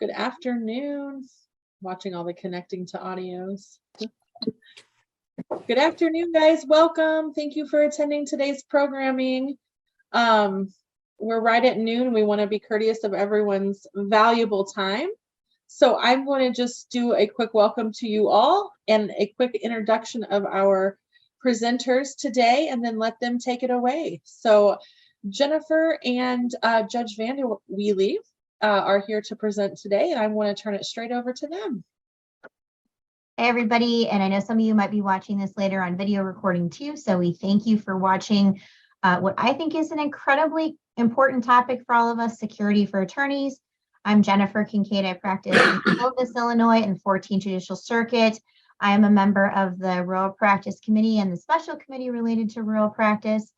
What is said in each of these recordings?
Good afternoon. Watching all the connecting to audios. Good afternoon, guys. Welcome. Thank you for attending today's programming. We're right at noon. We want to be courteous of everyone's valuable time. So I'm going to just do a quick welcome to you all and a quick introduction of our presenters today, and then let them take it away. So Jennifer and Judge Vanderweely are here to present today, and I want to turn it straight over to them. Hey everybody, and I know some of you might be watching this later on video recording too, so we thank you for watching what I think is an incredibly important topic for all of us, security for attorneys. I'm Jennifer Kincaid. I practice in Columbus, Illinois and 14th Judicial Circuit. I am a member of the Rural Practice Committee and the Special Committee related to rural practice.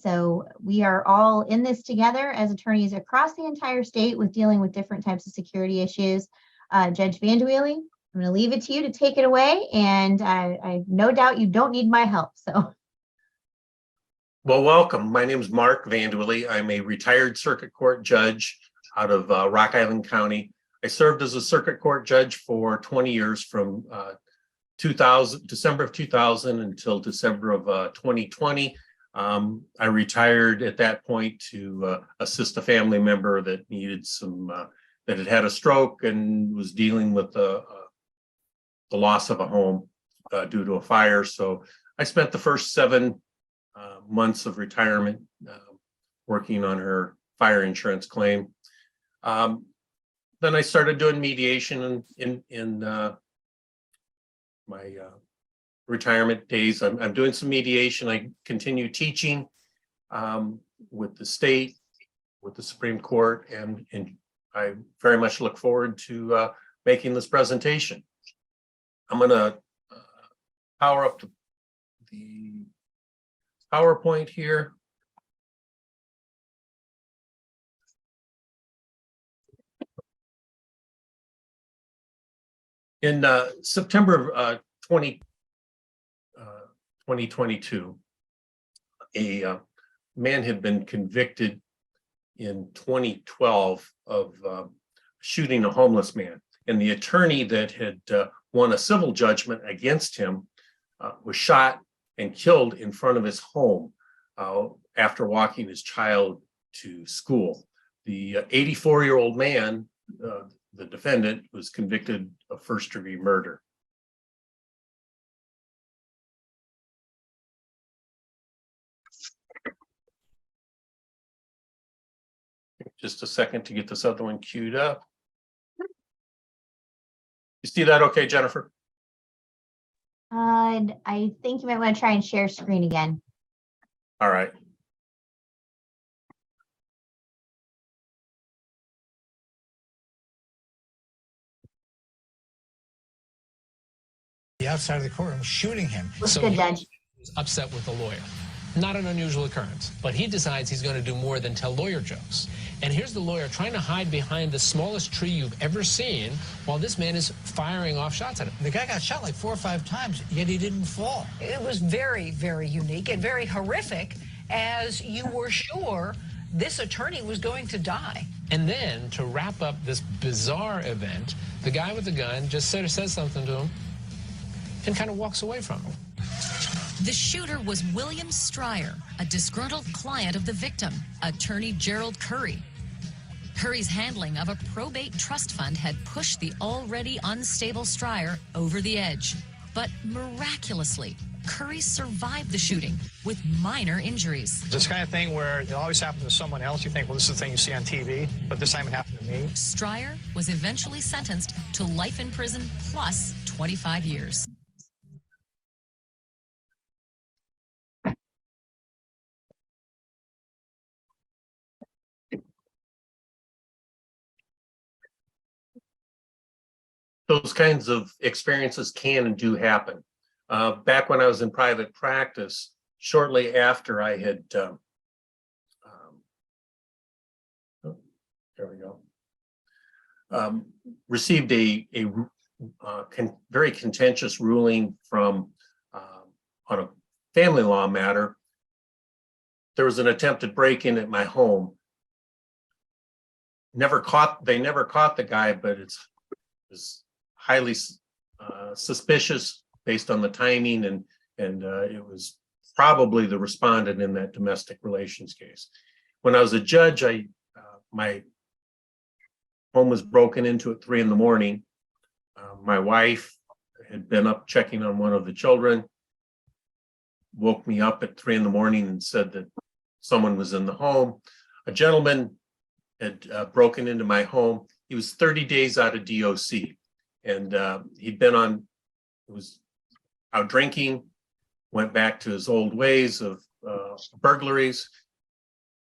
So we are all in this together as attorneys across the entire state with dealing with different types of security issues. Judge Vanderweely, I'm going to leave it to you to take it away, and I no doubt you don't need my help. So, well, welcome. My name is Mark Vanderweely. I'm a retired circuit court judge out of Rock Island County. I served as a circuit court judge for 20 years from December of 2000 until December of 2020. I retired at that point to assist a family member that needed some, that had a stroke and was dealing with the loss of a home due to a fire. So I spent the first 7 months of retirement working on her fire insurance claim. Then I started doing mediation in my retirement days. I'm doing some mediation. I continue teaching with the state, with the Supreme Court, and I very much look forward to making this presentation. I'm going to power up the PowerPoint here. In September of 2022, a man had been convicted in 2012 of shooting a homeless man. And the attorney that had won a civil judgment against him was shot and killed in front of his home after walking his child to school. The 84-year-old man, the defendant, was convicted of first-degree murder. Just a second to get this other one queued up. You see that okay, Jennifer? I think you might want to try and share screen again. All right. The outside of the courtroom shooting him. So good, Judge. He was upset with the lawyer. Not an unusual occurrence, but he decides he's going to do more than tell lawyer jokes. And here's the lawyer trying to hide behind the smallest tree you've ever seen while this man is firing off shots at him. The guy got shot like 4 or 5 times, yet he didn't fall. It was very, very unique and very horrific, as you were sure this attorney was going to die. And then, to wrap up this bizarre event, the guy with the gun just sort of says something to him and kind of walks away from him. The shooter was William Stryer, a disgruntled client of the victim, attorney Gerald Curry. Curry's handling of a probate trust fund had pushed the already unstable Stryer over the edge. But miraculously, Curry survived the shooting with minor injuries. This kind of thing where it always happens to someone else, you think, well, this is the thing you see on TV, but this time it happened to me. Stryer was eventually sentenced to life in prison plus 25 years. Those kinds of experiences can and do happen. Back when I was in private practice, shortly after I had, there we go, received a very contentious ruling from on a family law matter. There was an attempted break-in at my home. they never caught the guy, but it's highly suspicious based on the timing, and it was probably the respondent in that domestic relations case. When I was a judge, my home was broken into at 3 a.m. My wife had been up checking on one of the children, woke me up at 3 a.m. and said that someone was in the home. A gentleman had broken into my home. He was 30 days out of DOC, and was out drinking, went back to his old ways of burglaries.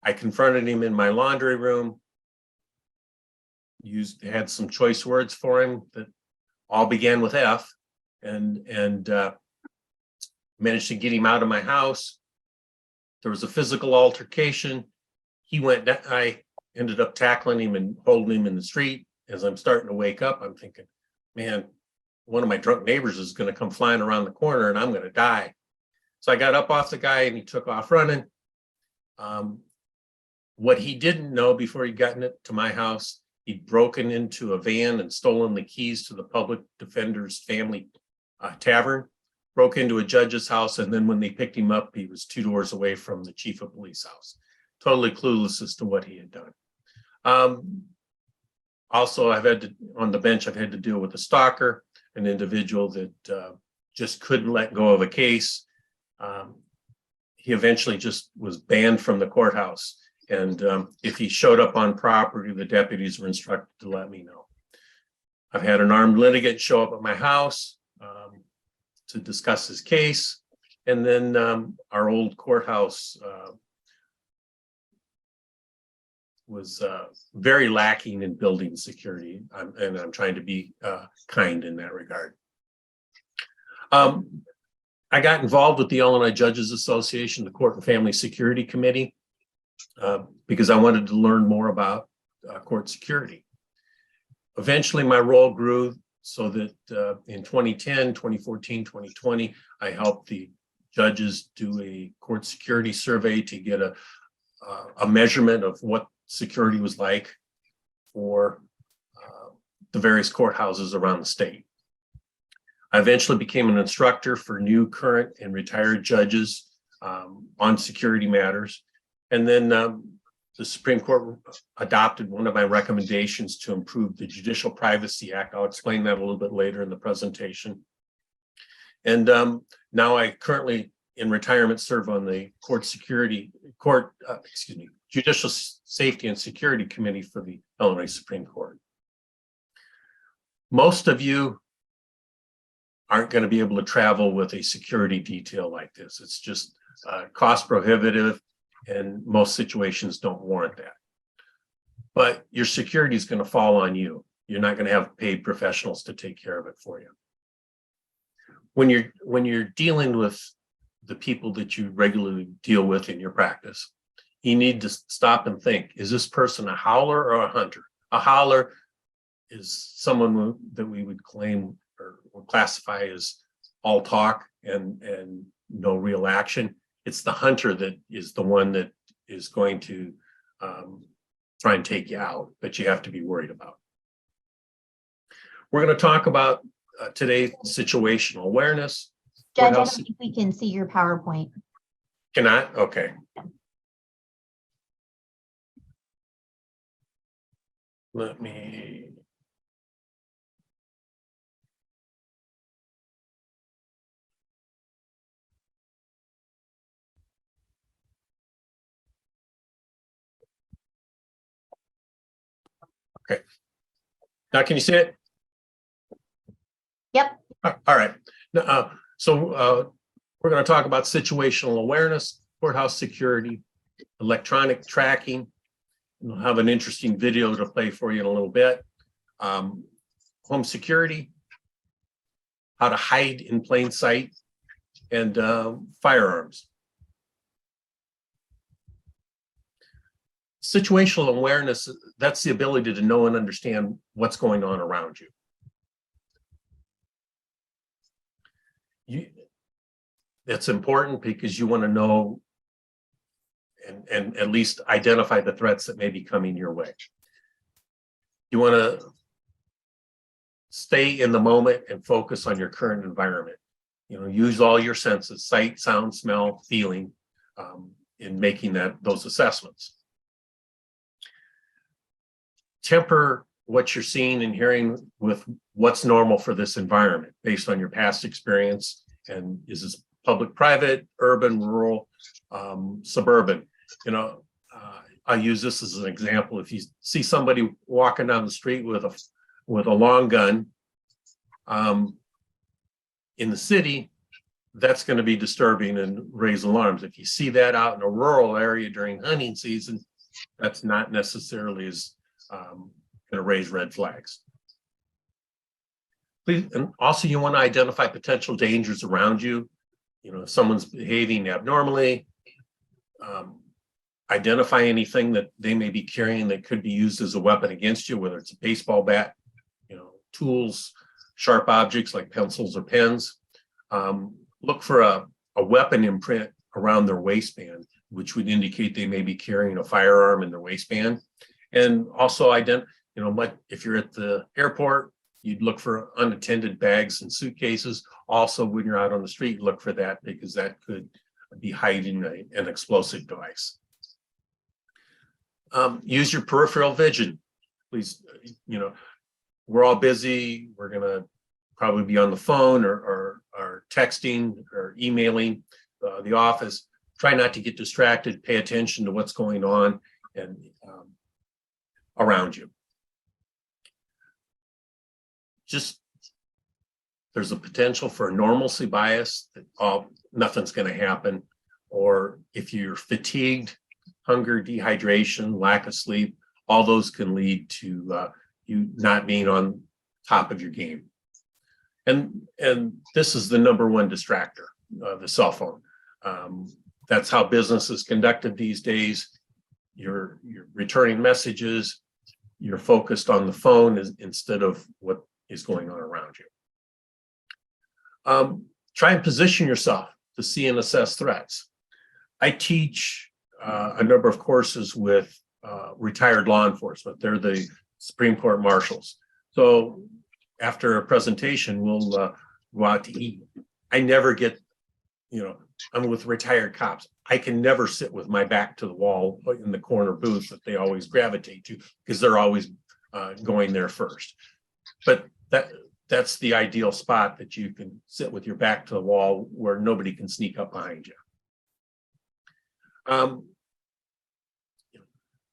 I confronted him in my laundry room, had some choice words for him that all began with F, and managed to get him out of my house. There was a physical altercation. I ended up tackling him and holding him in the street. As I'm starting to wake up, I'm thinking, man, one of my drunk neighbors is going to come flying around the corner and I'm going to die. So I got up off the guy and he took off running. What he didn't know before he'd gotten it to my house, he'd broken into a van and stolen the keys to the public defender's family tavern, broke into a judge's house, and then when they picked him up, he was 2 doors away from the chief of police house. Totally clueless as to what he had done. Also, on the bench, I've had to deal with a stalker, an individual that just couldn't let go of a case. He eventually just was banned from the courthouse. And if he showed up on property, the deputies were instructed to let me know. I've had an armed litigant show up at my house to discuss his case. And then our old courthouse was very lacking in building security. And I'm trying to be kind in that regard. I got involved with the Illinois Judges Association, the Court and Family Security Committee, because I wanted to learn more about court security. Eventually, my role grew so that in 2010, 2014, 2020, I helped the judges do a court security survey to get a measurement of what security was like for the various courthouses around the state. I eventually became an instructor for new, current, and retired judges on security matters. And then the Supreme Court adopted one of my recommendations to improve the Judicial Privacy Act. I'll explain that a little bit later in the presentation. And now I currently, in retirement, serve on the Judicial Safety and Security Committee for the Illinois Supreme Court. Most of you aren't going to be able to travel with a security detail like this. It's just cost prohibitive, and most situations don't warrant that. But your security is going to fall on you. You're not going to have paid professionals to take care of it for you. When you're dealing with the people that you regularly deal with in your practice, you need to stop and think, is this person a howler or a hunter? A howler is someone that we would claim or classify as all talk and no real action. It's the hunter that is the one that is going to try and take you out, that you have to be worried about. We're going to talk about today situational awareness. Judge, I don't think we can see your PowerPoint. Cannot? Okay. Let me. Okay. Now, can you see it? Yep. All right. So we're going to talk about situational awareness, courthouse security, electronic tracking. We'll have an interesting video to play for you in a little bit. Home security, how to hide in plain sight, and firearms. Situational awareness, that's the ability to know and understand what's going on around you. That's important because you want to know and at least identify the threats that may be coming your way. You want to stay in the moment and focus on your current environment. Use all your senses, sight, sound, smell, feeling, in making those assessments. Temper what you're seeing and hearing with what's normal for this environment based on your past experience. And is this public, private, urban, rural, suburban? I use this as an example. If you see somebody walking down the street with a long gun in the city, that's going to be disturbing and raise alarms. If you see that out in a rural area during hunting season, that's not necessarily as going to raise red flags. Please, and also you want to identify potential dangers around you. If someone's behaving abnormally, identify anything that they may be carrying that could be used as a weapon against you, whether it's a baseball bat, tools, sharp objects like pencils or pens. Look for a weapon imprint around their waistband, which would indicate they may be carrying a firearm in their waistband. And also if you're at the airport, you'd look for unattended bags and suitcases. Also, when you're out on the street, look for that, because that could be hiding an explosive device. Use your peripheral vision. Please, we're all busy. We're going to probably be on the phone or texting or emailing the office. Try not to get distracted. Pay attention to what's going on and around you. There's a potential for a normalcy bias that nothing's going to happen. Or if you're fatigued, hunger, dehydration, lack of sleep, all those can lead to you not being on top of your game. And this is the number one distractor, the cell phone. That's how business is conducted these days. You're returning messages. You're focused on the phone instead of what is going on around you. Try and position yourself to see and assess threats. I teach a number of courses with retired law enforcement. They're the Supreme Court marshals. So after a presentation, we'll go out to eat. I never get, I'm with retired cops. I can never sit with my back to the wall in the corner booth that they always gravitate to, because they're always going there first. But that's the ideal spot, that you can sit with your back to the wall where nobody can sneak up behind you.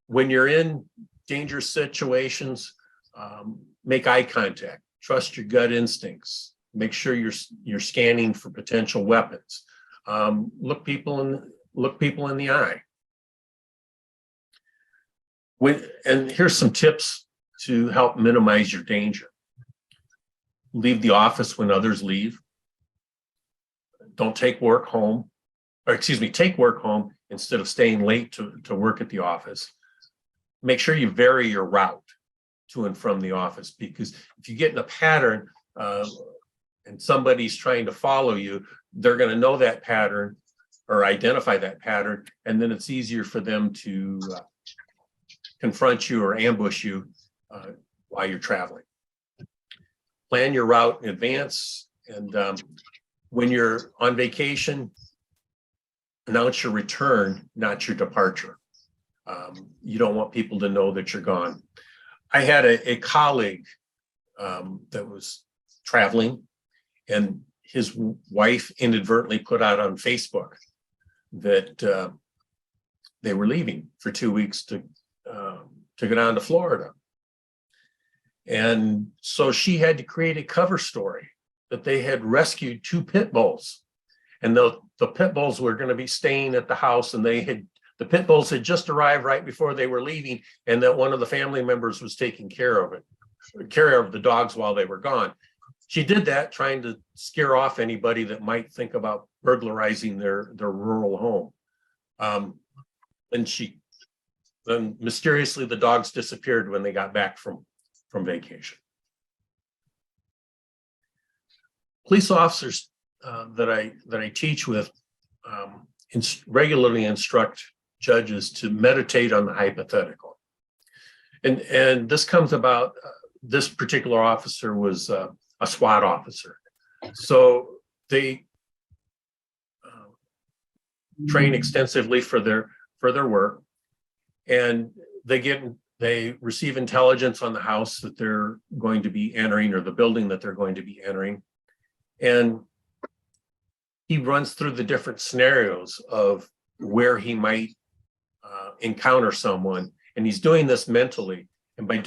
When you're in dangerous situations, make eye contact. Trust your gut instincts. Make sure you're scanning for potential weapons. Look people in the eye. And here's some tips to help minimize your danger. Leave the office when others leave. Don't take work home, take work home instead of staying late to work at the office. Make sure you vary your route to and from the office, because if you get in a pattern and somebody's trying to follow you, they're going to know that pattern or identify that pattern, and then it's easier for them to confront you or ambush you while you're traveling. Plan your route in advance, and when you're on vacation, announce your return, not your departure. You don't want people to know that you're gone. I had a colleague that was traveling, and his wife inadvertently put out on Facebook that they were leaving for 2 weeks to go down to Florida. And so she had to create a cover story that they had rescued 2 pit bulls, and the pit bulls were going to be staying at the house, and the pit bulls had just arrived right before they were leaving, and that one of the family members was taking care of the dogs while they were gone. She did that trying to scare off anybody that might think about burglarizing their rural home. And then mysteriously the dogs disappeared when they got back from vacation. Police officers that I teach with regularly instruct judges to meditate on the hypothetical. And this comes about, this particular officer was a SWAT officer. So they train extensively for their work, and they receive intelligence on the house that they're going to be entering, or the building that they're going to be entering. And he runs through the different scenarios of where he might encounter someone. And he's doing this mentally. And by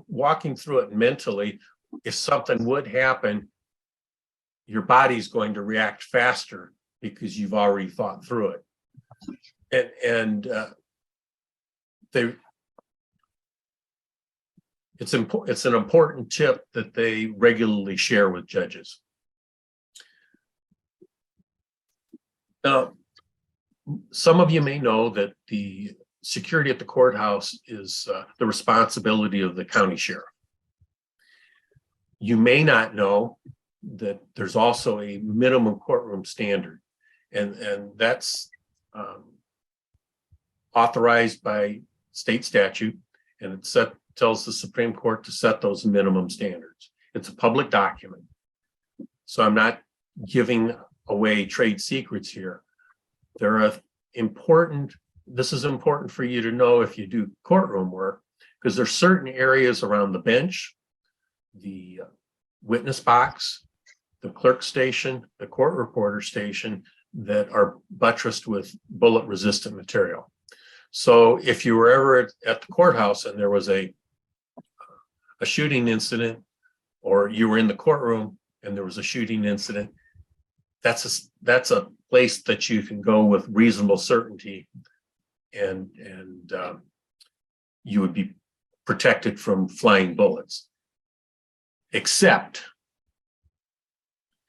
walking through it mentally, if something would happen, your body's going to react faster because you've already thought through it. It's an important tip that they regularly share with judges. Now, some of you may know that the security at the courthouse is the responsibility of the county sheriff. You may not know that there's also a minimum courtroom standard, and that's authorized by state statute, and it tells the Supreme Court to set those minimum standards. It's a public document, so I'm not giving away trade secrets here. There are this is important for you to know if you do courtroom work, because there's certain areas around the bench, the witness box, the clerk station, the court reporter station, that are buttressed with bullet resistant material. So if you were ever at the courthouse and there was a shooting incident, or you were in the courtroom and there was a shooting incident, that's a place that you can go with reasonable certainty, and you would be protected from flying bullets. Except,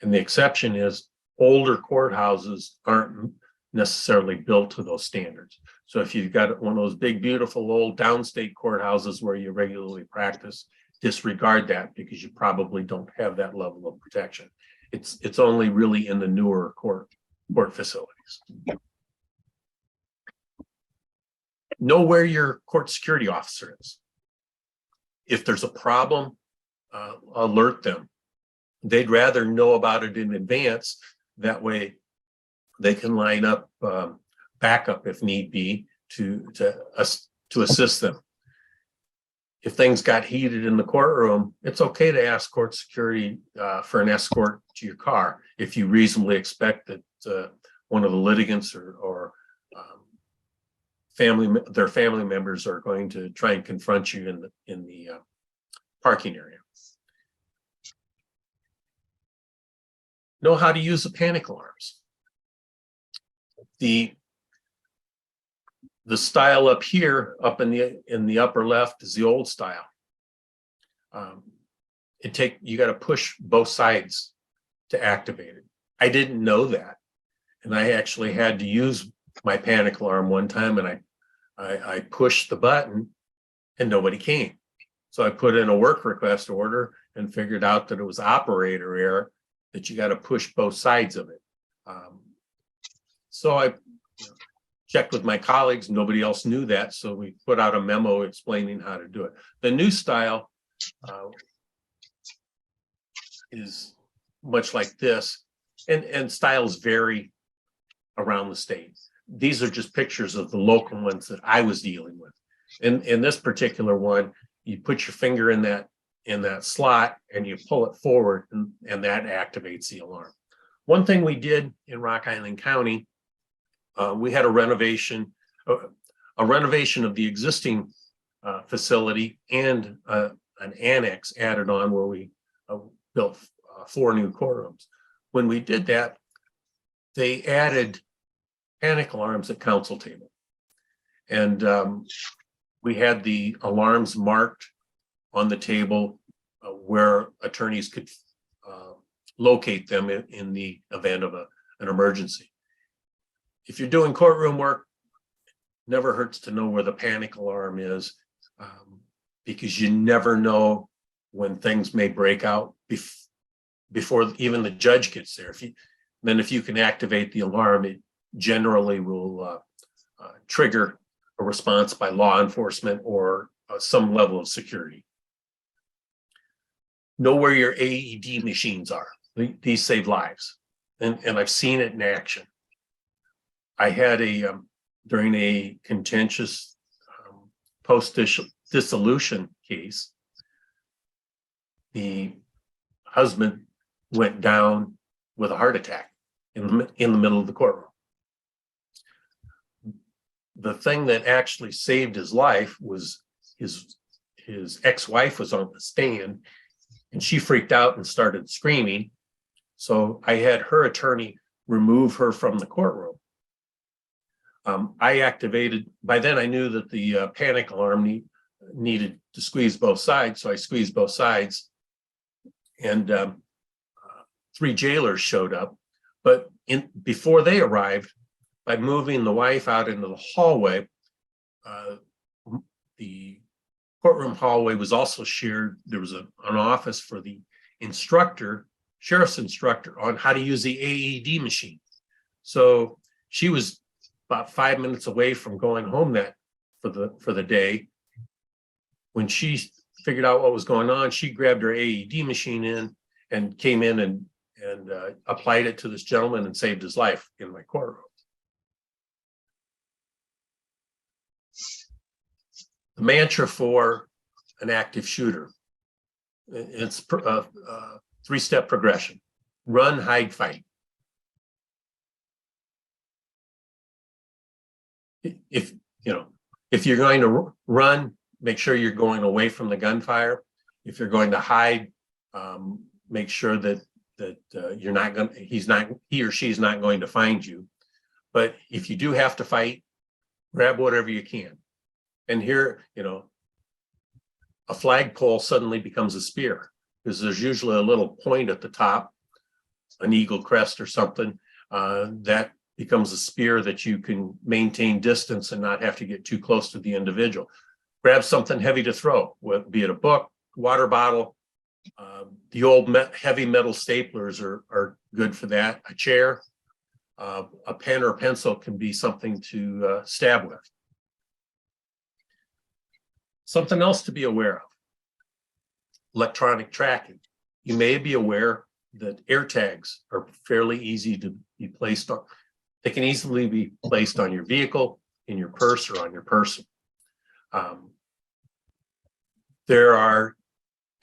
and the exception is, older courthouses aren't necessarily built to those standards. So if you've got one of those big, beautiful old downstate courthouses where you regularly practice, disregard that, because you probably don't have that level of protection. It's only really in the newer court facilities. Know where your court security officer is. If there's a problem, alert them. They'd rather know about it in advance. That way they can line up backup if need be to assist them. If things got heated in the courtroom, it's okay to ask court security for an escort to your car if you reasonably expect that one of the litigants or their family members are going to try and confront you in the parking area. Know how to use the panic alarms. The style up here, up in the upper left, is the old style. You got to push both sides to activate it. I didn't know that, and I actually had to use my panic alarm one time, and I pushed the button, and nobody came. So I put in a work request order and figured out that it was operator error, that you got to push both sides of it. So I checked with my colleagues. Nobody else knew that, so we put out a memo explaining how to do it. The new style is much like this, and styles vary around the state. These are just pictures of the local ones that I was dealing with. In this particular one, you put your finger in that slot and you pull it forward, and that activates the alarm. One thing we did in Rock Island County, we had a renovation of the existing facility and an annex added on where we built 4 new courtrooms. When we did that, they added panic alarms at council table, and we had the alarms marked on the table where attorneys could locate them in the event of an emergency. If you're doing courtroom work, never hurts to know where the panic alarm is, because you never know when things may break out before even the judge gets there. If you can activate the alarm, it generally will trigger a response by law enforcement or some level of security. Know where your AED machines are. These save lives, and I've seen it in action. I had during a contentious post-dissolution case, the husband went down with a heart attack in the middle of the courtroom. The thing that actually saved his life was his ex-wife was on the stand, and she freaked out and started screaming. So I had her attorney remove her from the courtroom. I activated, by then I knew that the panic alarm needed to squeeze both sides. So I squeezed both sides, and 3 jailers showed up. But before they arrived, by moving the wife out into the hallway, the courtroom hallway was also shared. There was an office for the instructor, sheriff's instructor, on how to use the AED machine. So she was about 5 minutes away from going home for the day. When she figured out what was going on, she grabbed her AED machine and came in and applied it to this gentleman and saved his life in my courtroom. The mantra for an active shooter, it's a 3-step progression: run, hide, fight. If you're going to run, make sure you're going away from the gunfire. If you're going to hide, make sure that you're not going. He or she's not going to find you. But if you do have to fight, grab whatever you can. And here, a flagpole suddenly becomes a spear, because there's usually a little point at the top, an eagle crest or something, that becomes a spear that you can maintain distance and not have to get too close to the individual. Grab something heavy to throw, be it a book, water bottle. The old heavy metal staplers are good for that. A chair, a pen or pencil can be something to stab with. Something else to be aware of: electronic tracking. You may be aware that air tags are fairly easy to be placed on. They can easily be placed on your vehicle, in your purse, or on your person.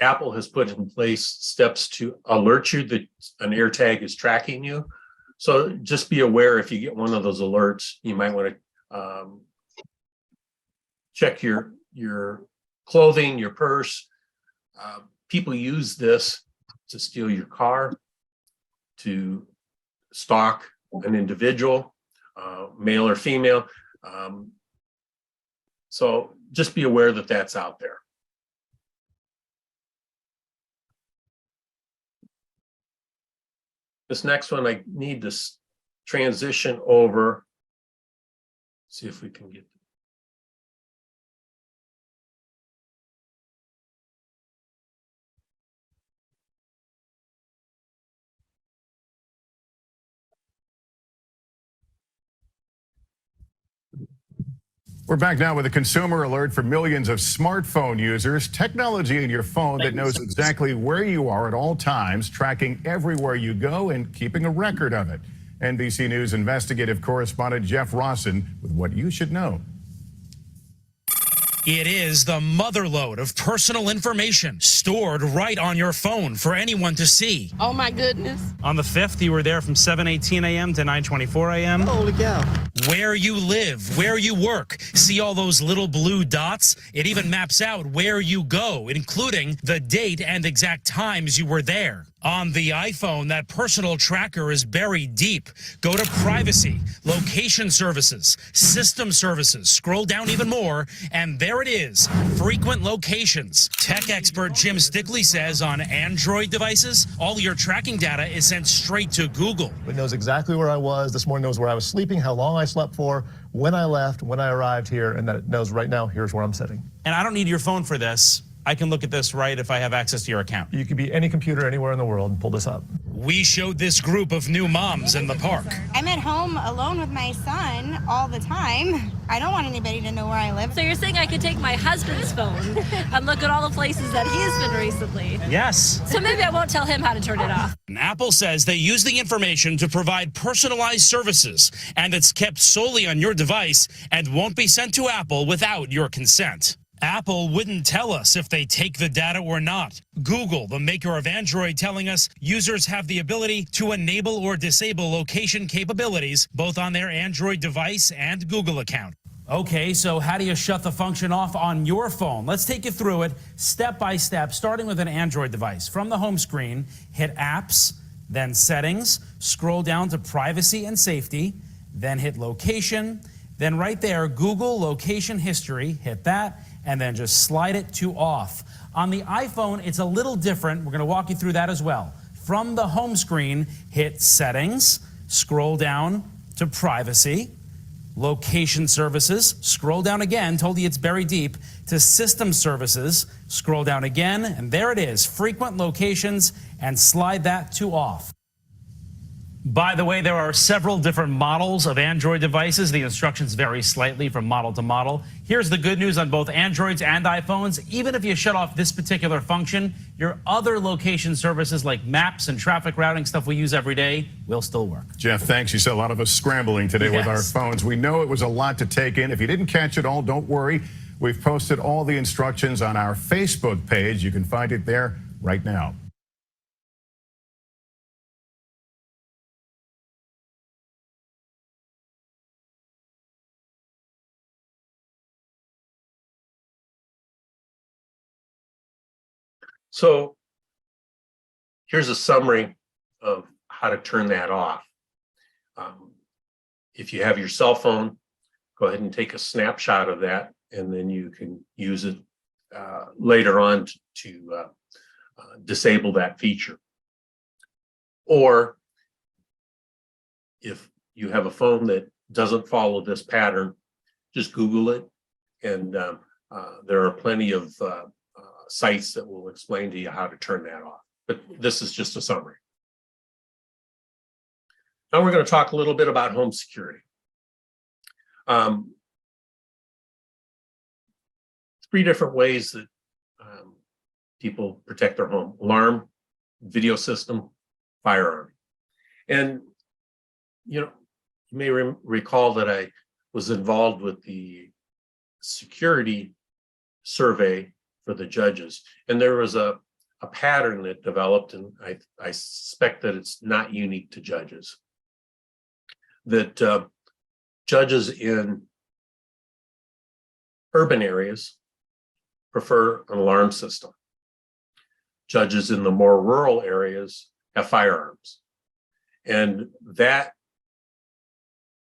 Apple has put in place steps to alert you that an air tag is tracking you. So just be aware, if you get one of those alerts, you might want to check your clothing, your purse. People use this to steal your car, to stalk an individual, male or female. So just be aware that that's out there. This next one, I need to transition over. See if we can get. We're back now with a consumer alert for millions of smartphone users. Technology in your phone that knows exactly where you are at all times, tracking everywhere you go and keeping a record of it. NBC News investigative correspondent Jeff Rawson with what you should know. It is the motherlode of personal information stored right on your phone for anyone to see. Oh my goodness. On the 5th, you were there from 7:18 a.m. to 9:24 a.m. Holy cow. Where you live, where you work. See all those little blue dots? It even maps out where you go, including the date and exact times you were there. On the iPhone, that personal tracker is buried deep. Go to Privacy, Location Services, System Services. Scroll down even more, and there it is, Frequent Locations. Tech expert Jim Stickley says on Android devices, all your tracking data is sent straight to Google. It knows exactly where I was. This morning knows where I was sleeping, how long I slept for, when I left, when I arrived here, and that it knows right now, here's where I'm sitting. And I don't need your phone for this. I can look at this right if I have access to your account. You could be any computer anywhere in the world and pull this up. We showed this group of new moms in the park. I'm at home alone with my son all the time. I don't want anybody to know where I live. So you're saying I could take my husband's phone and look at all the places that he's been recently? Yes. So maybe I won't tell him how to turn it off. And Apple says they use the information to provide personalized services, and it's kept solely on your device and won't be sent to Apple without your consent. Apple wouldn't tell us if they take the data or not. Google, the maker of Android, telling us users have the ability to enable or disable location capabilities both on their Android device and Google account. Okay, so how do you shut the function off on your phone? Let's take you through it step by step, starting with an Android device. From the home screen, hit Apps, then Settings, scroll down to Privacy and Safety, then hit Location, then right there, Google Location History, hit that, and then just slide it to off. On the iPhone, it's a little different. We're going to walk you through that as well. From the home screen, hit Settings, scroll down to Privacy, Location Services, scroll down again, told you it's buried deep, to System Services, scroll down again, and there it is, Frequent Locations, and slide that to off. By the way, there are several different models of Android devices. The instructions vary slightly from model to model. Here's the good news on both Androids and iPhones. Even if you shut off this particular function, your other location services like maps and traffic routing, stuff we use every day, will still work. Jeff, thanks. You saw a lot of us scrambling today with our phones. We know it was a lot to take in. If you didn't catch it all, don't worry. We've posted all the instructions on our Facebook page. You can find it there right now. So here's a summary of how to turn that off. If you have your cell phone, go ahead and take a snapshot of that, and then you can use it later on to disable that feature. Or if you have a phone that doesn't follow this pattern, just Google it, and there are plenty of sites that will explain to you how to turn that off. But this is just a summary. Now we're going to talk a little bit about home security. 3 different ways that people protect their home: alarm, video system, firearm. And you may recall that I was involved with the security survey for the judges, and there was a pattern that developed, and I suspect that it's not unique to judges, that judges in urban areas prefer an alarm system. Judges in the more rural areas have firearms, and that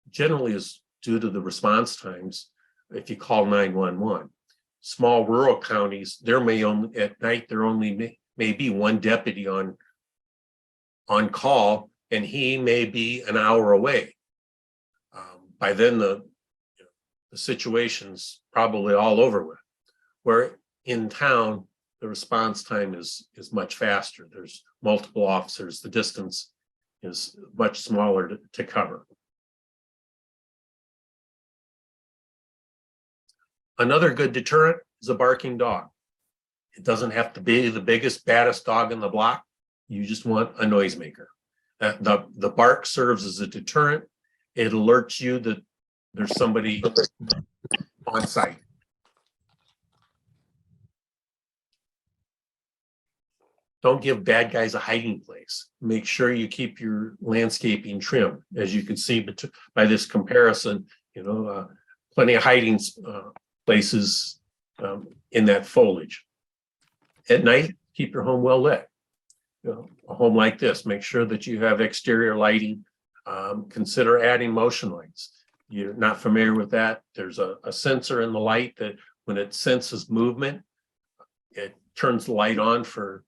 generally is due to the response times. If you call 911, small rural counties, there may only at night there only may be one deputy on call, and he may be an hour away. By then the situation's probably all over with. Where in town the response time is much faster. There's multiple officers. The distance is much smaller to cover. Another good deterrent is a barking dog. It doesn't have to be the biggest, baddest dog in the block. You just want a noisemaker. The bark serves as a deterrent. It alerts you that there's somebody on site. Don't give bad guys a hiding place. Make sure you keep your landscaping trim. As you can see by this comparison, plenty of hiding places in that foliage. At night, keep your home well lit. A home like this, make sure that you have exterior lighting. Consider adding motion lights. You're not familiar with that. There's a sensor in the light that when it senses movement, it turns the light on for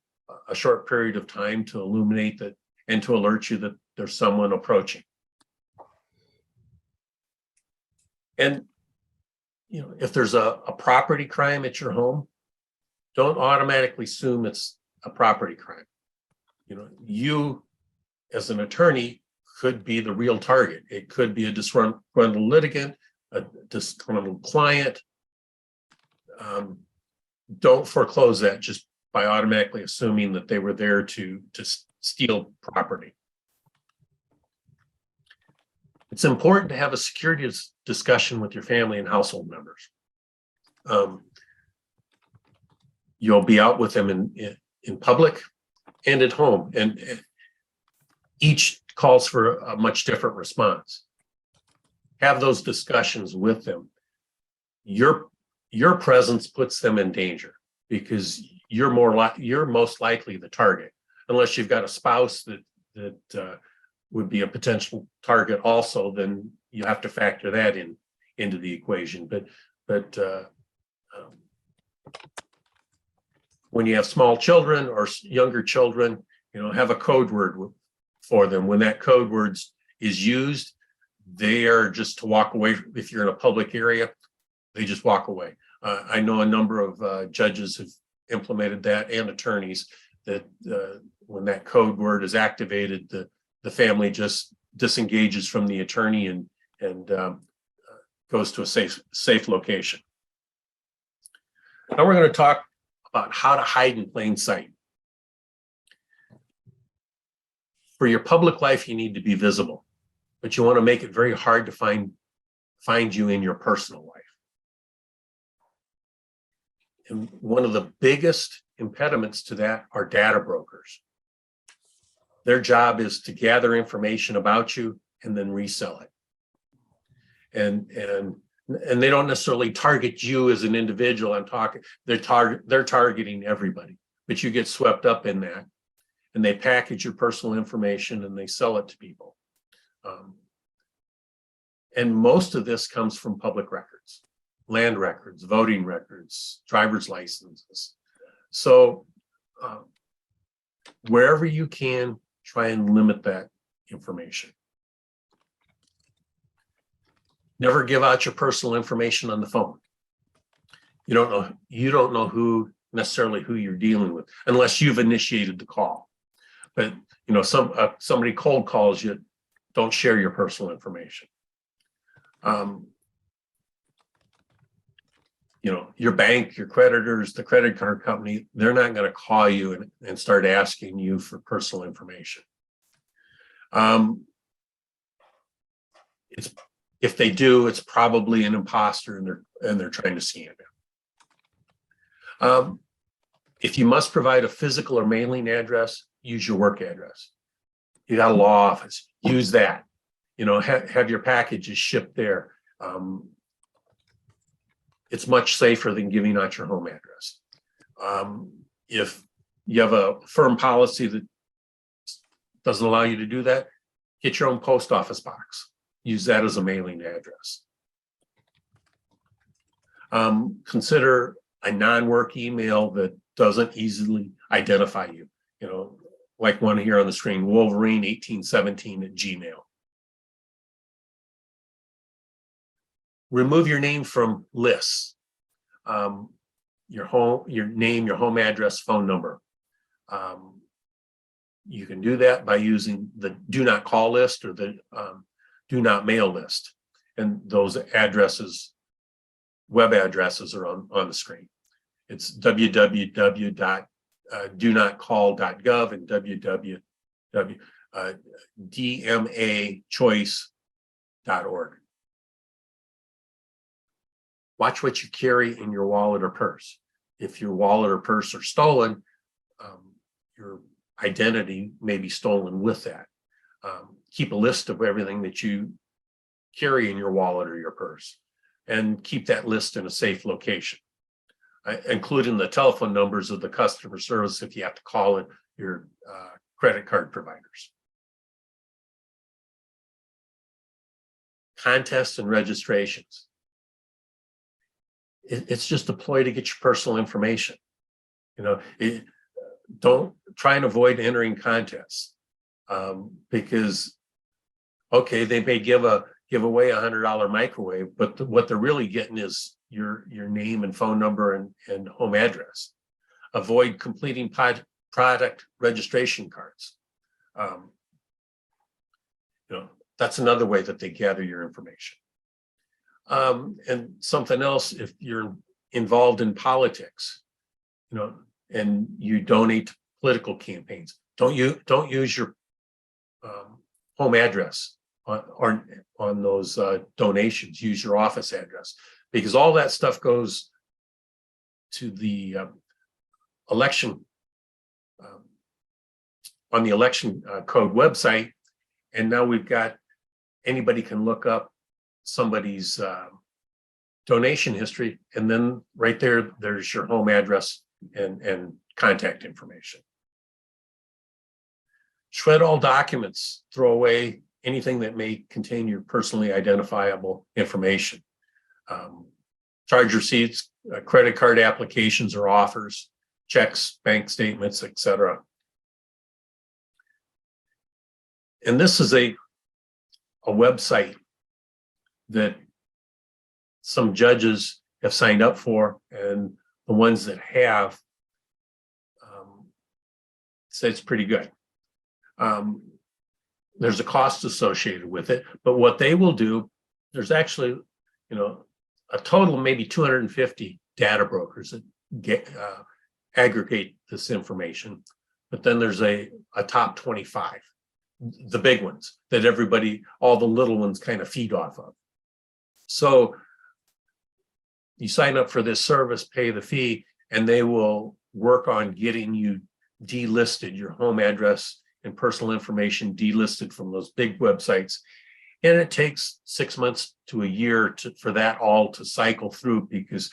a short period of time to illuminate that and to alert you that there's someone approaching. And if there's a property crime at your home, don't automatically assume it's a property crime. You as an attorney, could be the real target. It could be a disgruntled litigant, a disgruntled client. Don't foreclose that just by automatically assuming that they were there to steal property. It's important to have a security discussion with your family and household members. You'll be out with them in public and at home, and each calls for a much different response. Have those discussions with them. Your presence puts them in danger because you're most likely the target, unless you've got a spouse that would be a potential target also. Then you have to factor that into the equation. But when you have small children or younger children, have a code word for them. When that code word is used, they are just to walk away. If you're in a public area, they just walk away. I know a number of judges have implemented that, and attorneys, that when that code word is activated, the family just disengages from the attorney and goes to a safe location. Now we're going to talk about how to hide in plain sight. For your public life, you need to be visible, but you want to make it very hard to find you in your personal life. And one of the biggest impediments to that are data brokers. Their job is to gather information about you and then resell it. And they don't necessarily target you as an individual. They're targeting everybody, but you get swept up in that, and they package your personal information and they sell it to people. And most of this comes from public records, land records, voting records, driver's licenses. So wherever you can, try and limit that information. Never give out your personal information on the phone. You don't know who you're dealing with unless you've initiated the call. But somebody cold calls you, don't share your personal information. Your bank, your creditors, the credit card company, they're not going to call you and start asking you for personal information. If they do, it's probably an imposter and they're trying to scam you. If you must provide a physical or mailing address, use your work address. You got a law office, use that. Have your packages shipped there. It's much safer than giving out your home address. If you have a firm policy that doesn't allow you to do that, get your own post office box. Use that as a mailing address. Consider a non-work email that doesn't easily identify you. Like one here on the screen, Wolverine1817@gmail. Remove your name from lists. Your name, your home address, phone number. You can do that by using the do not call list or the do not mail list. And those addresses, web addresses, are on the screen. It's www.donotcall.gov and www.dmachoice.org. Watch what you carry in your wallet or purse. If your wallet or purse are stolen, your identity may be stolen with that. Keep a list of everything that you carry in your wallet or your purse, and keep that list in a safe location, including the telephone numbers of the customer service if you have to call your credit card providers. Contests and registrations. It's just a ploy to get your personal information. Don't try and avoid entering contests because, okay, they may give away $100 microwave, but what they're really getting is your name and phone number and home address. Avoid completing product registration cards. That's another way that they gather your information. And something else, if you're involved in politics, and you donate to political campaigns, don't use your home address on those donations. Use your office address, because all that stuff goes to the election on the election code website. And now we've got, anybody can look up somebody's donation history, and then right there's your home address and contact information. Shred all documents, throw away anything that may contain your personally identifiable information. Charge receipts, credit card applications or offers, checks, bank statements, etc. And this is a website that some judges have signed up for, and the ones that have say it's pretty good. There's a cost associated with it, but what they will do, there's actually, a total of maybe 250 data brokers that aggregate this information, but then there's a top 25, the big ones that everybody, all the little ones kind of feed off of. So you sign up for this service, pay the fee, and they will work on getting you delisted, your home address and personal information delisted from those big websites. And it takes 6 months to a year for that all to cycle through, because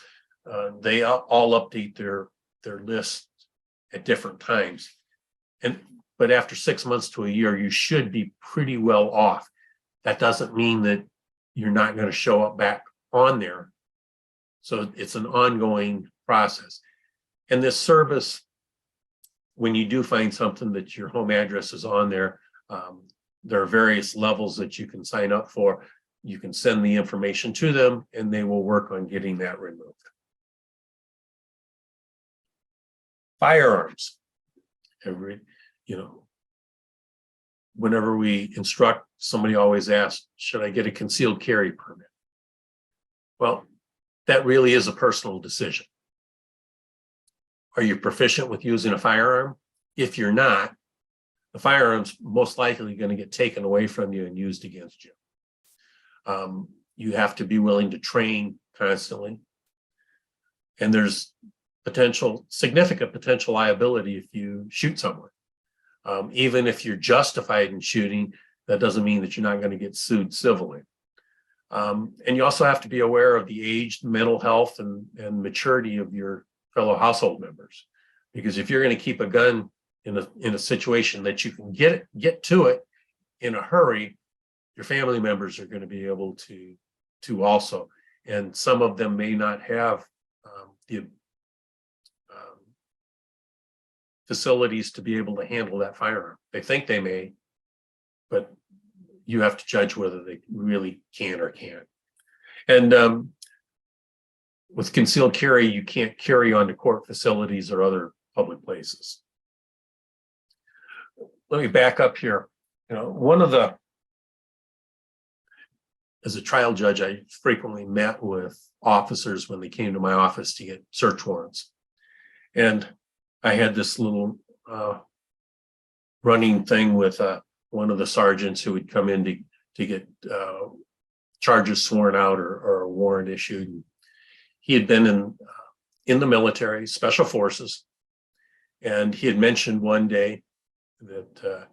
they all update their list at different times. But after 6 months to a year, you should be pretty well off. That doesn't mean that you're not going to show up back on there. So it's an ongoing process. And this service, when you do find something that your home address is on there, there are various levels that you can sign up for. You can send the information to them, and they will work on getting that removed. Firearms. Whenever we instruct, somebody always asks, should I get a concealed carry permit? Well, that really is a personal decision. Are you proficient with using a firearm? If you're not, the firearm's most likely going to get taken away from you and used against you. You have to be willing to train constantly. And there's significant potential liability if you shoot someone. Even if you're justified in shooting, that doesn't mean that you're not going to get sued civilly. And you also have to be aware of the age, mental health, and maturity of your fellow household members. Because if you're going to keep a gun in a situation that you can get to it in a hurry, your family members are going to be able to also. And some of them may not have the facilities to be able to handle that firearm. They think they may, but you have to judge whether they really can or can't. And with concealed carry, you can't carry onto court facilities or other public places. Let me back up here. As a trial judge, I frequently met with officers when they came to my office to get search warrants. And I had this little running thing with one of the sergeants who would come in to get charges sworn out or a warrant issued. He had been in the military, special forces, and he had mentioned one day that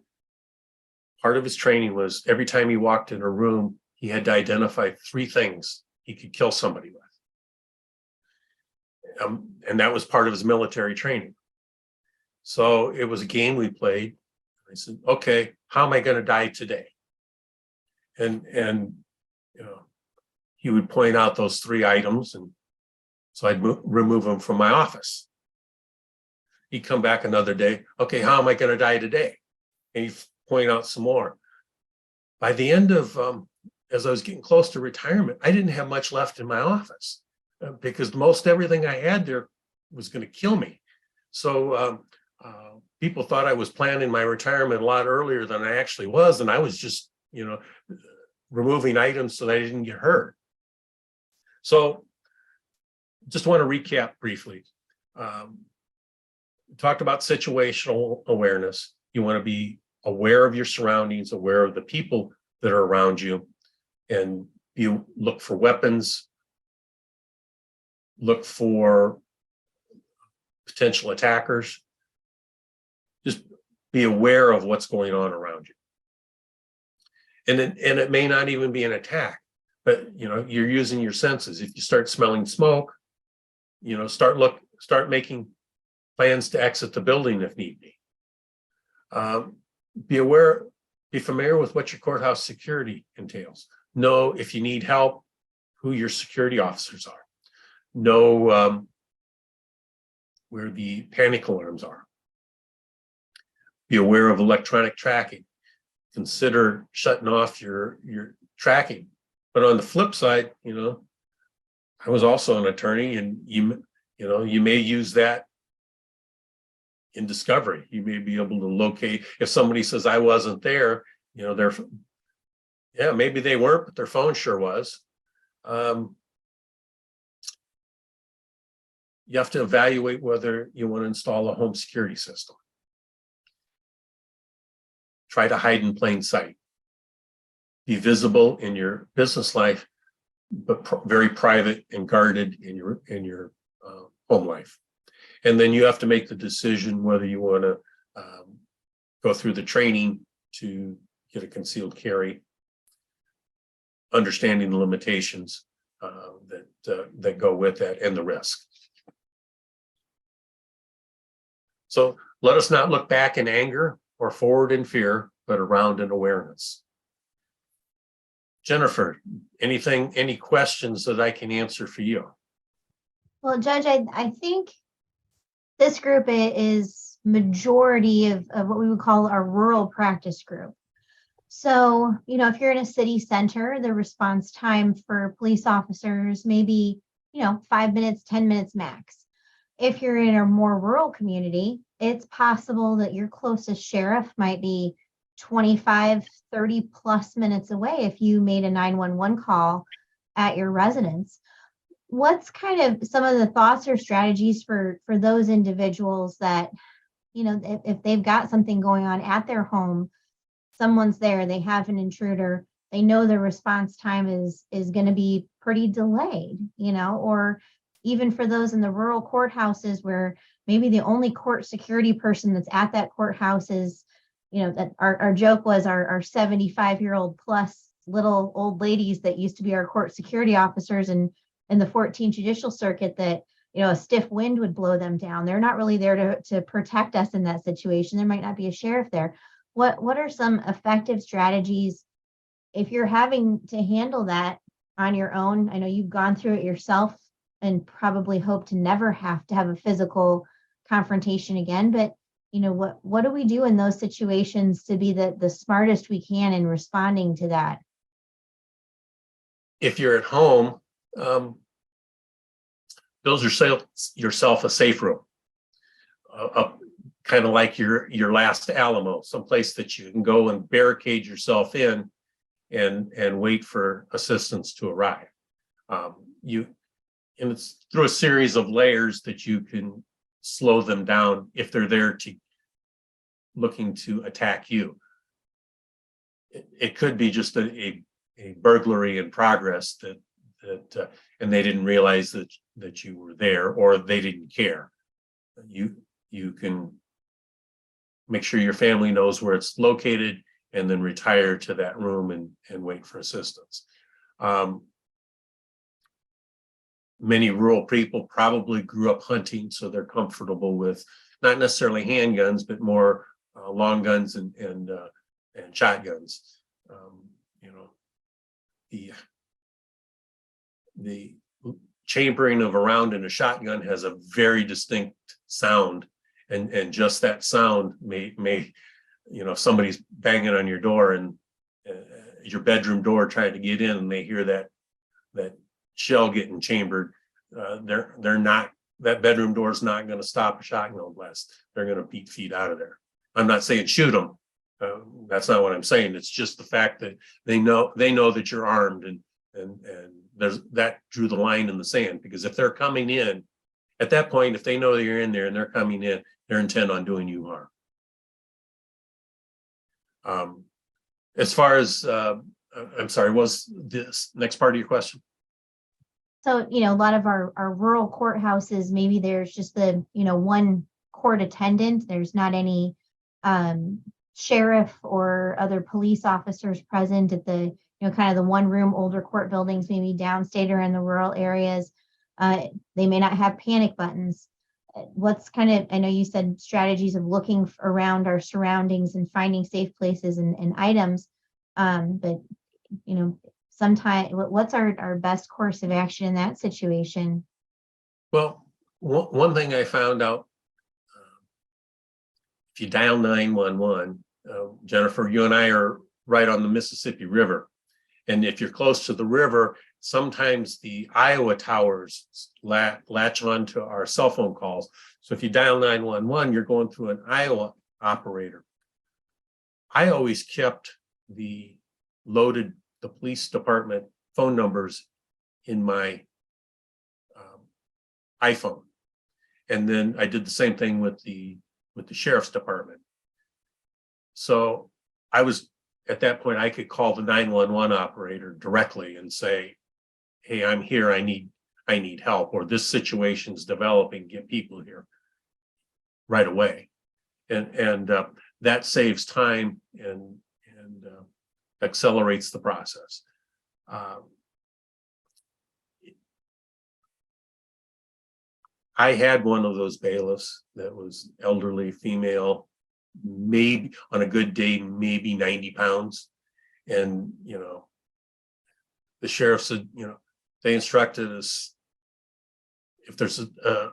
part of his training was every time he walked in a room, he had to identify 3 things he could kill somebody with. And that was part of his military training. So it was a game we played. I said, okay, how am I going to die today? And he would point out those 3 items, and so I'd remove them from my office. He'd come back another day. Okay, how am I going to die today? And he'd point out some more. By the end of, as I was getting close to retirement, I didn't have much left in my office because most everything I had there was going to kill me. So people thought I was planning my retirement a lot earlier than I actually was, and I was just removing items so that I didn't get hurt. So just want to recap briefly. Talked about situational awareness. You want to be aware of your surroundings, aware of the people that are around you, and you look for weapons, look for potential attackers. Just be aware of what's going on around you. And it may not even be an attack, but you're using your senses. If you start smelling smoke, start making plans to exit the building if need be. Be familiar with what your courthouse security entails. Know if you need help, who your security officers are. Know where the panic alarms are. Be aware of electronic tracking. Consider shutting off your tracking. But on the flip side, I was also an attorney, and you may use that in discovery. You may be able to locate if somebody says I wasn't there, maybe they weren't, but their phone sure was. You have to evaluate whether you want to install a home security system. Try to hide in plain sight. Be visible in your business life, but very private and guarded in your home life. And then you have to make the decision whether you want to go through the training to get a concealed carry, understanding the limitations that go with that and the risk. So let us not look back in anger or forward in fear, but around in awareness. Jennifer, any questions that I can answer for you? Well, Judge, I think this group is majority of what we would call our rural practice group. So, if you're in a city center, the response time for police officers may be, 5 minutes, 10 minutes max. If you're in a more rural community, it's possible that your closest sheriff might be 25, 30 plus minutes away if you made a 911 call at your residence. What's kind of some of the thoughts or strategies for those individuals that, if they've got something going on at their home, someone's there, they have an intruder, they know the response time is going to be pretty delayed, or even for those in the rural courthouses where maybe the only court security person that's at that courthouse is, that our joke was our 75-year-old plus little old ladies that used to be our court security officers in the 14th Judicial Circuit, that, a stiff wind would blow them down. They're not really there to protect us in that situation. There might not be a sheriff there. What are some effective strategies if you're having to handle that on your own? I know you've gone through it yourself and probably hope to never have to have a physical confrontation again, but what do we do in those situations to be the smartest we can in responding to that? If you're at home, build yourself a safe room, kind of like your last Alamo, someplace that you can go and barricade yourself in and wait for assistance to arrive. And it's through a series of layers that you can slow them down if they're there looking to attack you. It could be just a burglary in progress that and they didn't realize that you were there, or they didn't care. You can make sure your family knows where it's located and then retire to that room and wait for assistance. Many rural people probably grew up hunting, so they're comfortable with not necessarily handguns, but more long guns and shotguns. The chambering of a round in a shotgun has a very distinct sound, and just that sound may if somebody's banging on your door and your bedroom door trying to get in, and they hear that shell getting chambered, they're not, that bedroom door is not going to stop a shotgun blast. They're going to beat feet out of there. I'm not saying shoot them, That's not what I'm saying. It's just the fact that they know that you're armed, and there's that drew the line in the sand, because if they're coming in at that point, if they know that you're in there and they're coming in, they're intent on doing you harm. As far as I'm sorry, was this next part of your question? So, a lot of our rural courthouses, maybe there's just the, one court attendant. There's not any sheriff or other police officers present at the, kind of the one room older court buildings, maybe downstate or in the rural areas. They may not have panic buttons. What's kind of, I know you said strategies of looking around our surroundings and finding safe places and items. But, sometimes what's our best course of action in that situation? Well, one thing I found out, if you dial 911, Jennifer, you and I are right on the Mississippi River. And if you're close to the river, sometimes the Iowa towers latch on to our cell phone calls. So if you dial 911, you're going through an Iowa operator. I always kept the police department phone numbers in my iPhone. And then I did the same thing with the sheriff's department. So I was, at that point, I could call the 911 operator directly and say, hey, I'm here, I need help, or this situation's developing, get people here right away. And that saves time and accelerates the process. I had one of those bailiffs that was elderly female, maybe on a good day, maybe 90 pounds. And, the sheriff said, they instructed us, if there's a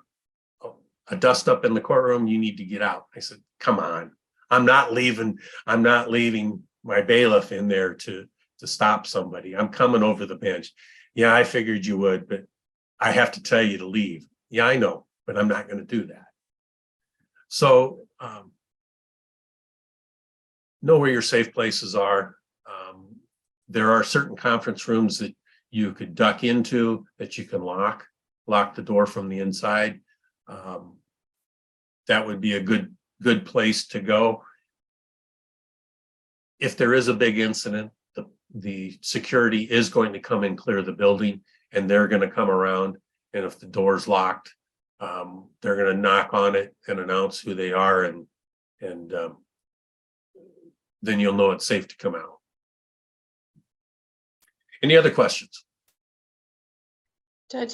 dust up in the courtroom, you need to get out. I said, come on, I'm not leaving my bailiff in there to stop somebody. I'm coming over the bench. Yeah, I figured you would, but I have to tell you to leave. Yeah, I know, but I'm not going to do that. So know where your safe places are. There are certain conference rooms that you could duck into that you can lock the door from the inside. That would be a good place to go. If there is a big incident, the security is going to come and clear the building, and they're going to come around. And if the door's locked, they're going to knock on it and announce who they are, and then you'll know it's safe to come out. Any other questions? Judge,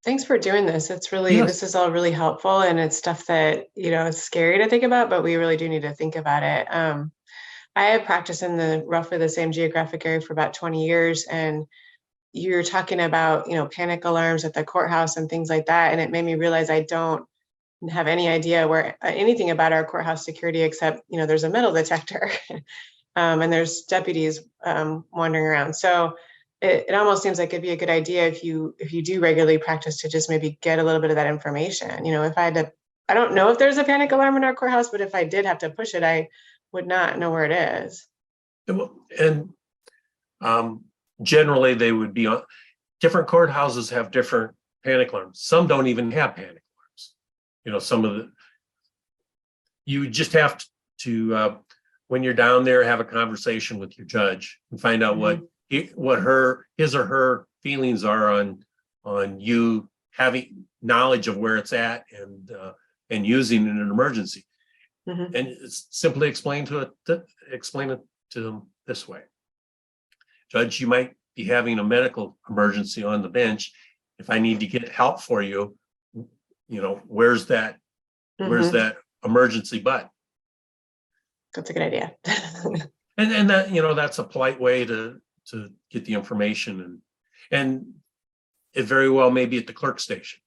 thanks for doing this. It's really, Yes. This is all really helpful, and it's stuff that, it's scary to think about, but we really do need to think about it. I have practiced in roughly the same geographic area for about 20 years, and you're talking about, panic alarms at the courthouse and things like that. And it made me realize I don't have any idea anything about our courthouse security, except, there's a metal detector and there's deputies wandering around. So it almost seems like it'd be a good idea if you do regularly practice to just maybe get a little bit of that information. If I had to, I don't know if there's a panic alarm in our courthouse, but if I did have to push it, I would not know where it is. And generally they would be on different courthouses, have different panic alarms. Some don't even have panic alarms. Some of you just have to when you're down there, have a conversation with your judge and find out what his or her feelings are on you having knowledge of where it's at and using it in an emergency. And it's simply explain it to them this way. Judge, you might be having a medical emergency on the bench. If I need to get help for you, where's that emergency button? That's a good idea. and that, that's a polite way to get the information, and it very well may be at the clerk station.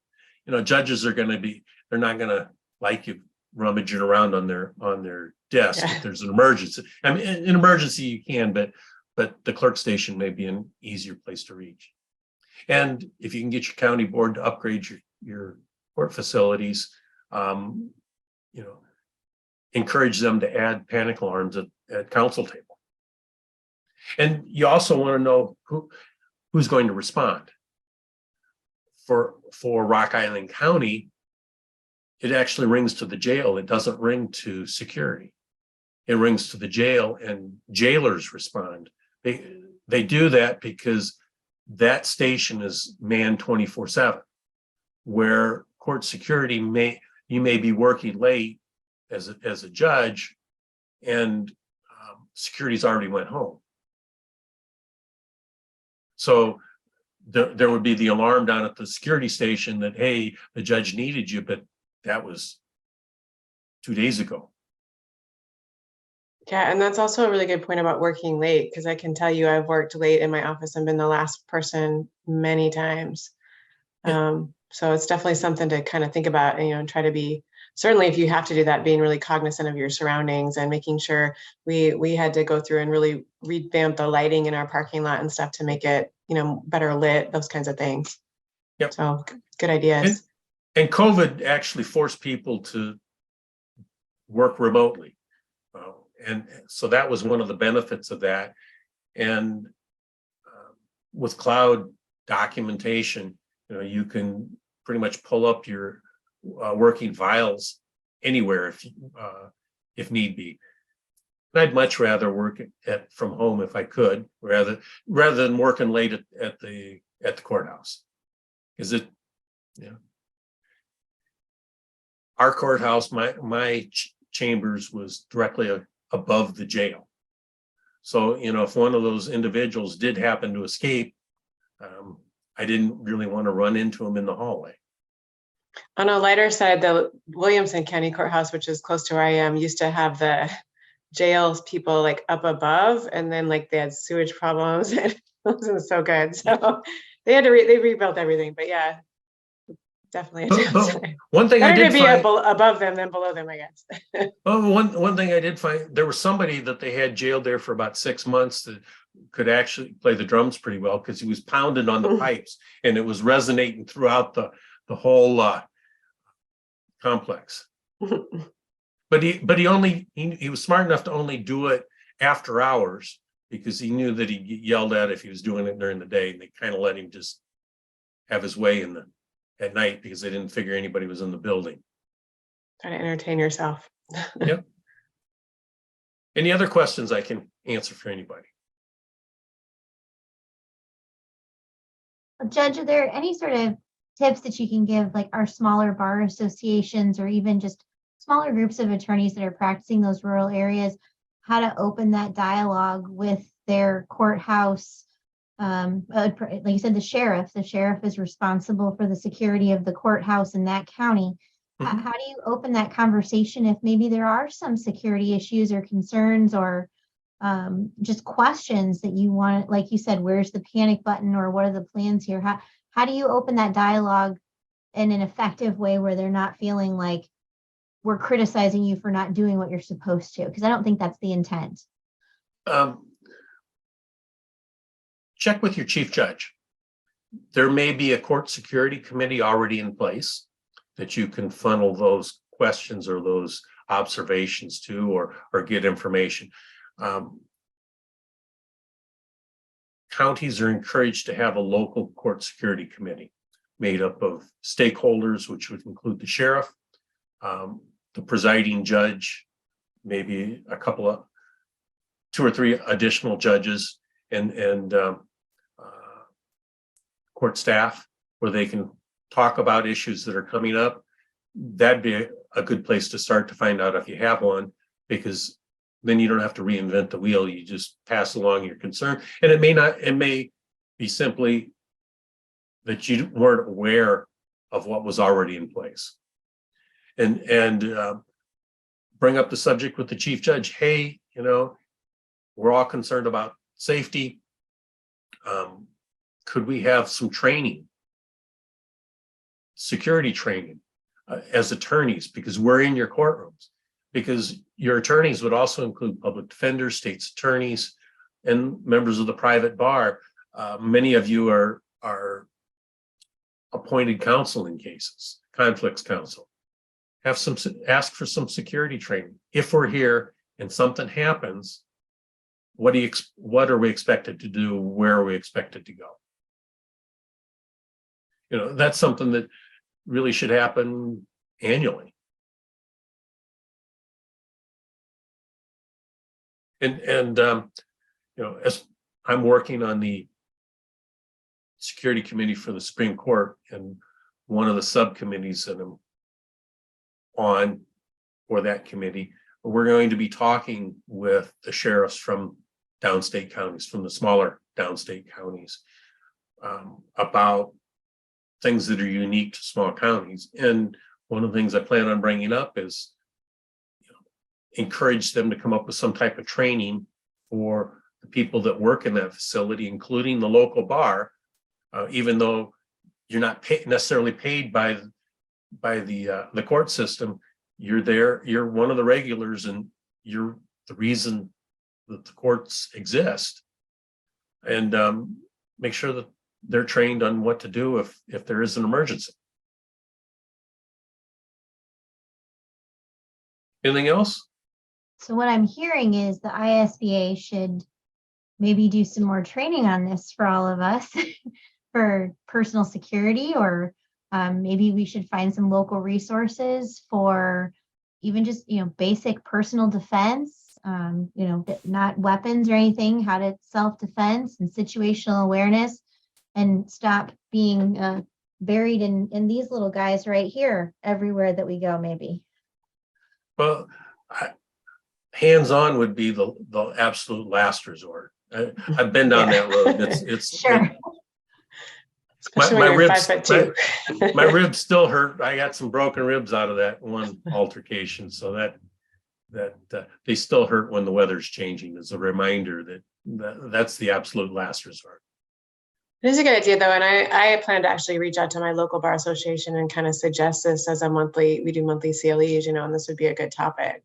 Judges are going to be, they're not going to like you rummaging around on their desk if there's an emergency. I mean, an emergency you can, but the clerk station may be an easier place to reach. And if you can get your county board to upgrade your court facilities, encourage them to add panic alarms at council table. And you also want to know who's going to respond. For Rock Island County, it actually rings to the jail. It doesn't ring to security. It rings to the jail, and jailers respond. They do that because that station is manned 24/7, where court security you may be working late as a judge, and security's already went home. So there would be the alarm down at the security station that, hey, the judge needed you, but that was 2 days ago. Yeah, and that's also a really good point about working late, because I can tell you I've worked late in my office and been the last person many times. So it's definitely something to kind of think about, and try to be, certainly if you have to do that, being really cognizant of your surroundings and making sure we had to go through and really revamp the lighting in our parking lot and stuff to make it, better lit, those kinds of things. Yep. So good ideas. And COVID actually forced people to work remotely. And so that was one of the benefits of that. And with cloud documentation, you can pretty much pull up your working files anywhere if need be. And I'd much rather work from home if I could, rather than working late at the courthouse. Our courthouse, my chambers was directly above the jail. So, if one of those individuals did happen to escape, I didn't really want to run into him in the hallway. On a lighter side, the Williamson County Courthouse, which is close to where I am, used to have the jails people like up above, and then like they had sewage problems, and it wasn't so good. So they had to they rebuilt everything. But yeah, definitely. One thing I did find above them than below them, I guess. Well, one thing I did find, there was somebody that they had jailed there for about 6 months that could actually play the drums pretty well, because he was pounding on the pipes and it was resonating throughout the whole complex. But he was smart enough to only do it after hours, because he knew that he'd get yelled at if he was doing it during the day, and they kind of let him just have his way at night, because they didn't figure anybody was in the building. Try to entertain yourself. Yep. Any other questions I can answer for anybody? Judge, are there any sort of tips that you can give, like our smaller bar associations or even just smaller groups of attorneys that are practicing those rural areas, how to open that dialogue with their courthouse? Like you said, the sheriff is responsible for the security of the courthouse in that county. Mm-hmm. How do you open that conversation if maybe there are some security issues or concerns or just questions that you want, like you said, where's the panic button or what are the plans here? How do you open that dialogue in an effective way where they're not feeling like we're criticizing you for not doing what you're supposed to? Because I don't think that's the intent. Check with your chief judge. There may be a court security committee already in place that you can funnel those questions or those observations to, or get information. Counties are encouraged to have a local court security committee made up of stakeholders, which would include the sheriff, the presiding judge, maybe two or three additional judges, and court staff, where they can talk about issues that are coming up. That'd be a good place to start to find out if you have one, because then you don't have to reinvent the wheel. You just pass along your concern. And it may be simply that you weren't aware of what was already in place. And bring up the subject with the chief judge. Hey, we're all concerned about safety. Could we have some training, security training as attorneys, because we're in your courtrooms? Because your attorneys would also include public defenders, state's attorneys, and members of the private bar. Many of you are appointed counsel in cases, conflicts counsel. ask for some security training. If we're here and something happens, what are we expected to do? Where are we expected to go? You know, that's something that really should happen annually. And you know, as I'm working on the security committee for the Supreme Court, and one of the subcommittees that I'm on for that committee, we're going to be talking with the sheriffs from downstate counties, from the smaller downstate counties, about things that are unique to small counties. And one of the things I plan on bringing up is, you know, encourage them to come up with some type of training for the people that work in that facility, including the local bar, even though you're not necessarily paid by the court system. You're there, you're one of the regulars, and you're the reason that the courts exist. And make sure that they're trained on what to do if there is an emergency. Anything else? So what I'm hearing is the ISBA should maybe do some more training on this for all of us for personal security, or maybe we should find some local resources for even just, you know, basic personal defense, you know, not weapons or anything, how to self-defense and situational awareness, and stop being buried in these little guys right here everywhere that we go, maybe. Well, hands-on would be the absolute last resort. I've been down that road. It's sure. My ribs still hurt. I got some broken ribs out of that one altercation, so that they still hurt when the weather's changing. As a reminder that's the absolute last resort. It is a good idea though, and I plan to actually reach out to my local bar association and kind of suggest this as we do monthly CLEs, you know, and this would be a good topic,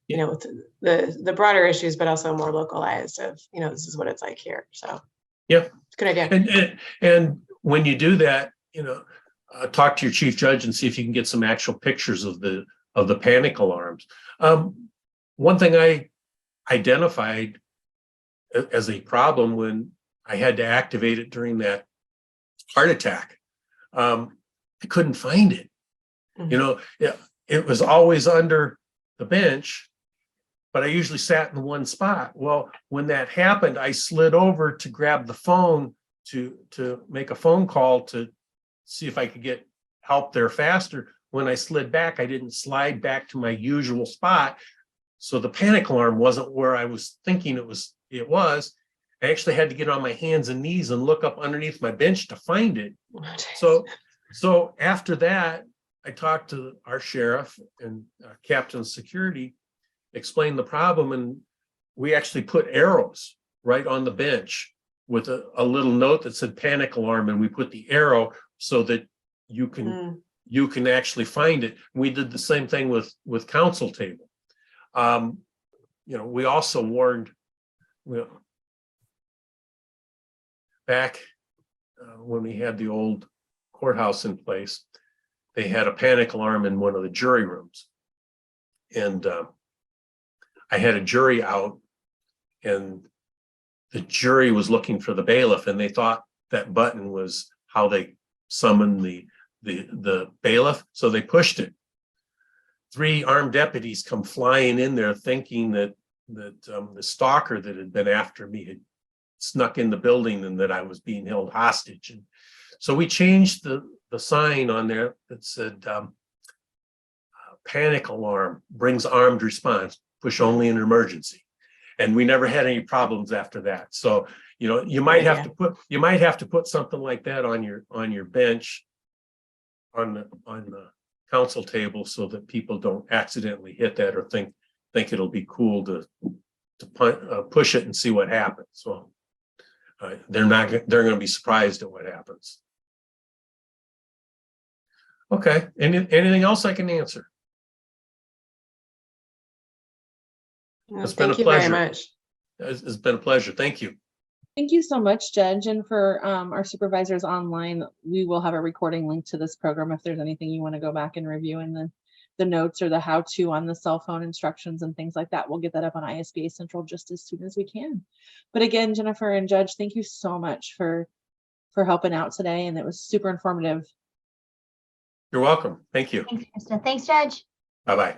you know, with the broader issues, but also more localized of, you know, this is what it's like here. So yeah, it's a good idea. And when you do that, you know, talk to your chief judge and see if you can get some actual pictures of the panic alarms. One thing I identified as a problem when I had to activate it during that heart attack, I couldn't find it. Mm-hmm. You know, it was always under the bench, but I usually sat in one spot. Well, when that happened, I slid over to grab the phone to make a phone call to see if I could get help there faster. When I slid back, I didn't slide back to my usual spot. So the panic alarm wasn't where I was thinking it was. I actually had to get on my hands and knees and look up underneath my bench to find it. So after that, I talked to our sheriff and captain of security, explained the problem, and we actually put arrows right on the bench with a little note that said panic alarm, and we put the arrow so that you can actually find it. We did the same thing with counsel table. You know, we also warned, back when we had the old courthouse in place, they had a panic alarm in one of the jury rooms. And I had a jury out, and the jury was looking for the bailiff, and they thought that button was how they summoned the bailiff. So they pushed it. 3 armed deputies come flying in there thinking that the stalker that had been after me had snuck in the building and that I was being held hostage. And so we changed the sign on there that said panic alarm brings armed response, push only in an emergency. And we never had any problems after that. So, you know, you might have to put something like that on your bench, on the counsel table, so that people don't accidentally hit that or think it'll be cool to push it and see what happens. So they're going to be surprised at what happens. Okay. Anything else I can answer? It's been a pleasure. Very much. It's been a pleasure. Thank you. Thank you so much, Judge. And for our supervisors online, we will have a recording link to this program if there's anything you want to go back and review in the the notes or the how-to on the cell phone instructions and things like that. We'll get that up on ISBA Central just as soon as we can. But again, Jennifer and Judge, thank you so much for helping out today, and it was super informative. You're welcome. Thank you. Thanks, Krista. Thanks, Judge. Bye-bye.